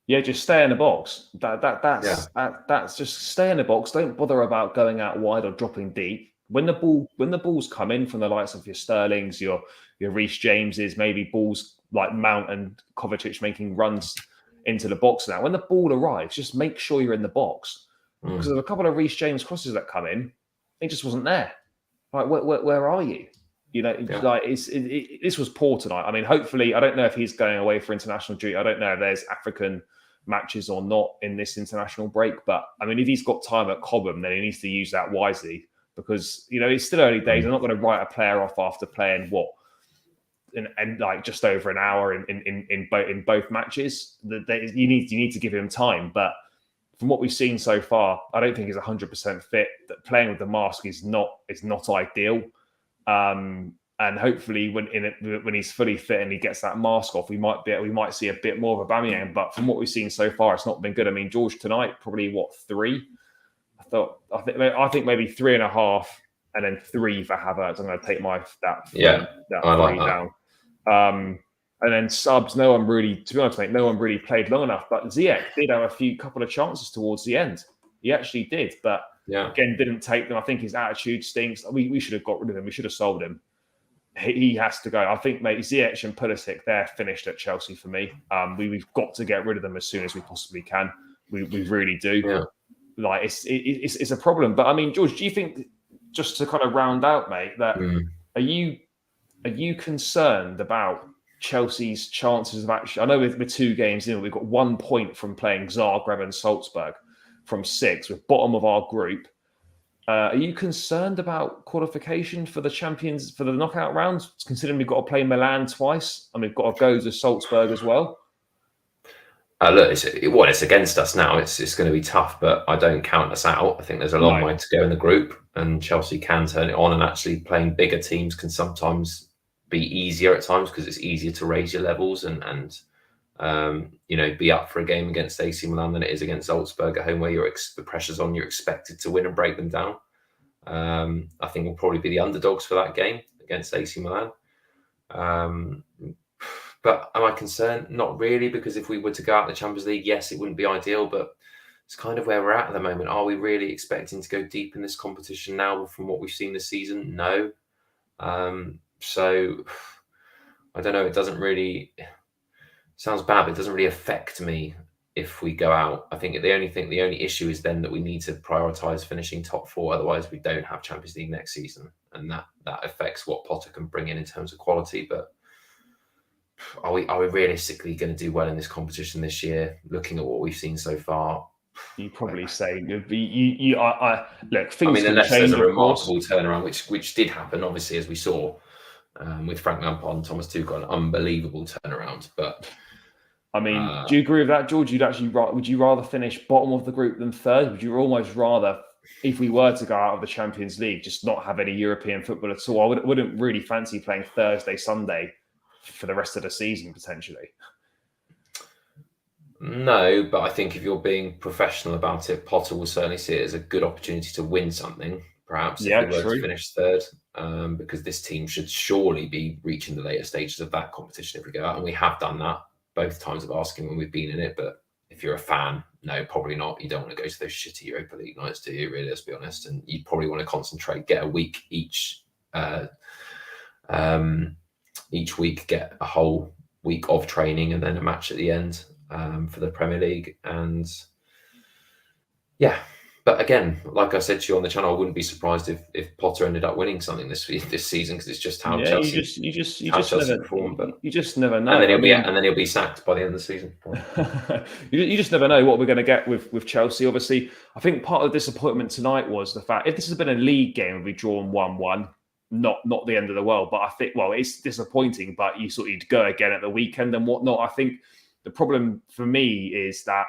Yeah, just stay in the box. That's just stay in the box. Don't bother about going out wide or dropping deep. When the balls come in from the likes of your Sterlings, your Reece Jameses, maybe balls like Mount and Kovacic making runs into the box now. When the ball arrives, just make sure you're in the box. Because there's a couple of Reece James crosses that come in, he just wasn't there. Like, where are you? This was poor tonight. I mean, hopefully, I don't know if he's going away for international duty. I don't know if there's African matches or not in this international break. But I mean, if he's got time at Cobham, then he needs to use that wisely, because it's still early days. I'm not going to write a player off after playing and like just over an hour in both matches. You need to give him time. But from what we've seen so far, I don't think he's 100% fit. That playing with the mask is not ideal. And hopefully when he's fully fit and he gets that mask off, we might see a bit more of Aubameyang. But from what we've seen so far, it's not been good. I mean, George tonight, probably 3? I think maybe 3.5, and then 3 for Havertz. I'm going to take that 3 down. And then subs, no one really, to be honest, mate, no one really played long enough. But Ziyech did have a couple of chances towards the end. He actually did, but again, didn't take them. I think his attitude stinks. We should have got rid of him. We should have sold him. He has to go. I think, mate, Ziyech and Pulisic, they're finished at Chelsea for me. We've got to get rid of them as soon as we possibly can. We really do. Yeah. Like it's a problem. But I mean, George, do you think, just to kind of round out, mate, that are you concerned about Chelsea's chances of actually? I know with 2 games in, we've got 1 point from playing Zagreb and Salzburg from 6. We're bottom of our group. Are you concerned about qualification for the knockout rounds, considering we've got to play Milan twice and we've got to go to Salzburg as well? Look, it's against us now. It's going to be tough, but I don't count us out. I think there's a long way to go in the group, and Chelsea can turn it on. And actually, playing bigger teams can sometimes be easier at times because it's easier to raise your levels and be up for a game against AC Milan than it is against Salzburg at home, where the pressure's on. You're expected to win and break them down. I think we'll probably be the underdogs for that game against AC Milan. But am I concerned? Not really, because if we were to go out in the Champions League, yes, it wouldn't be ideal, but it's kind of where we're at the moment. Are we really expecting to go deep in this competition now from what we've seen this season? No. So I don't know. It doesn't really... Sounds bad, but it doesn't really affect me if we go out. I think the only issue is then that we need to prioritise finishing top 4. Otherwise, we don't have Champions League next season, and that affects what Potter can bring in terms of quality. But are we realistically going to do well in this competition this year? Looking at what we've seen so far, you probably say look. Things unless change, there's a remarkable turnaround, which did happen, obviously, as we saw with Frank Lampard and Thomas Tuchel, an unbelievable turnaround. But I mean, do you agree with that, George? Would you rather finish bottom of the group than third? Would you almost rather, if we were to go out of the Champions League, just not have any European football at all? I wouldn't really fancy playing Thursday, Sunday for the rest of the season, potentially. No, but I think if you're being professional about it, Potter will certainly see it as a good opportunity to win something, perhaps, if we were to finish third, because this team should surely be reaching the later stages of that competition if we go out, and we have done that both times of asking when we've been in it. But if you're a fan, no, probably not. You don't want to go to those shitty Europa League nights, do you, really, let's be honest? And you probably want to concentrate, get a week each week, get a whole week of training and then a match at the end for the Premier League. And yeah, but again, like I said to you on the channel, I wouldn't be surprised if Potter ended up winning something this season, because it's just how Chelsea perform. But you just never know. And then he'll be sacked by the end of the season. you just never know what we're going to get with Chelsea. Obviously, I think part of the disappointment tonight was the fact, if this had been a league game, we'd be drawn 1-1. Not the end of the world, but I think, well, it's disappointing, but you'd go again at the weekend and whatnot. I think the problem for me is that,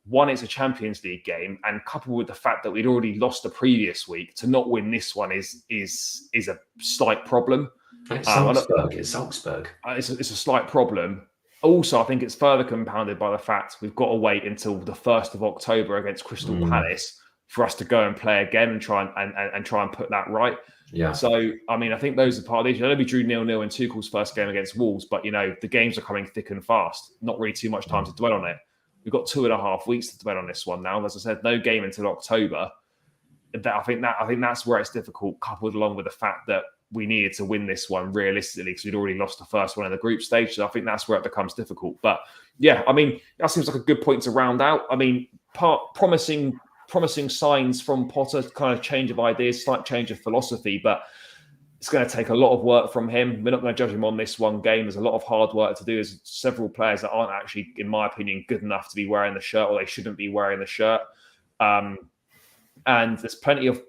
one, it's a Champions League game, and coupled with the fact that we'd already lost the previous week, to not win this one is a slight problem. It's Salzburg. It's a slight problem. Also, I think it's further compounded by the fact we've got to wait until the 1st of October against Crystal Palace for us to go and play again and try and put that right. Yeah. So, I mean, I think those are part of the issue. I know we drew 0-0 in Tuchel's first game against Wolves, but, the games are coming thick and fast. Not really too much time to dwell on it. We've got 2.5 weeks to dwell on this one now. As I said, no game until October. I think that's where it's difficult, coupled along with the fact that we needed to win this one realistically, because we'd already lost the first one in the group stage. So I think that's where it becomes difficult. But yeah, I mean, that seems like a good point to round out. I mean, promising signs from Potter, kind of change of ideas, slight change of philosophy, but it's going to take a lot of work from him. We're not going to judge him on this one game. There's a lot of hard work to do. There's several players that aren't actually, in my opinion, good enough to be wearing the shirt, or they shouldn't be wearing the shirt. And there's plenty of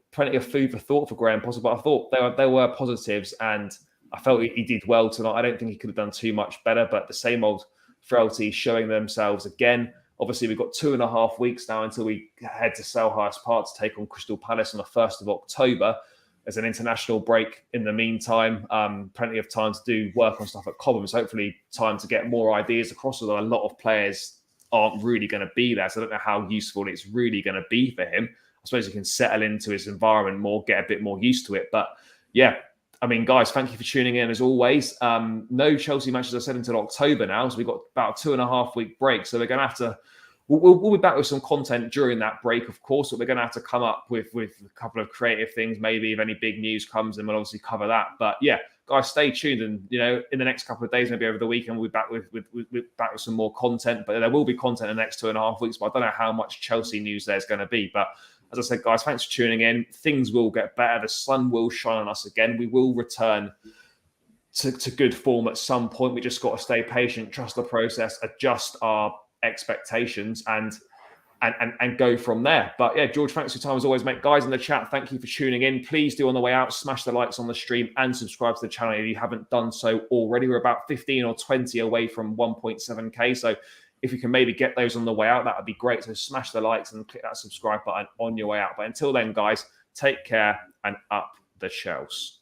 food for thought for Graham Potter, but I thought there were positives, and I felt he did well tonight. I don't think he could have done too much better, but the same old frailties showing themselves again. Obviously, we've got 2.5 weeks now until we head to Selhurst Park to take on Crystal Palace on the 1st of October. There's an international break in the meantime. Plenty of time to do work on stuff at Cobham. So hopefully time to get more ideas across, although a lot of players aren't really going to be there. So I don't know how useful it's really going to be for him. I suppose he can settle into his environment more, get a bit more used to it. But yeah, I mean, guys, thank you for tuning in as always. No Chelsea matches, as I said, until October now. So we've got about a 2.5 week break. So we're going to have to... We'll be back with some content during that break, of course, but we're going to have to come up with a couple of creative things. Maybe if any big news comes, then we'll obviously cover that. But yeah, guys, stay tuned, and in the next couple of days, maybe over the weekend, we'll be back with some more content. But there will be content in the next 2.5 weeks. But I don't know how much Chelsea news there's going to be. But as I said, guys, thanks for tuning in. Things will get better. The sun will shine on us again. We will return to good form at some point. We just got to stay patient, trust the process, adjust our expectations, and go from there. But yeah, George, thanks for your time as always, mate. Guys in the chat, thank you for tuning in. Please do, on the way out, smash the likes on the stream and subscribe to the channel if you haven't done so already. We're about 15 or 20 away from 1.7k, so if you can maybe get those on the way out, that would be great. So smash the likes and click that subscribe button on your way out. But until then, guys, take care and up the Chels.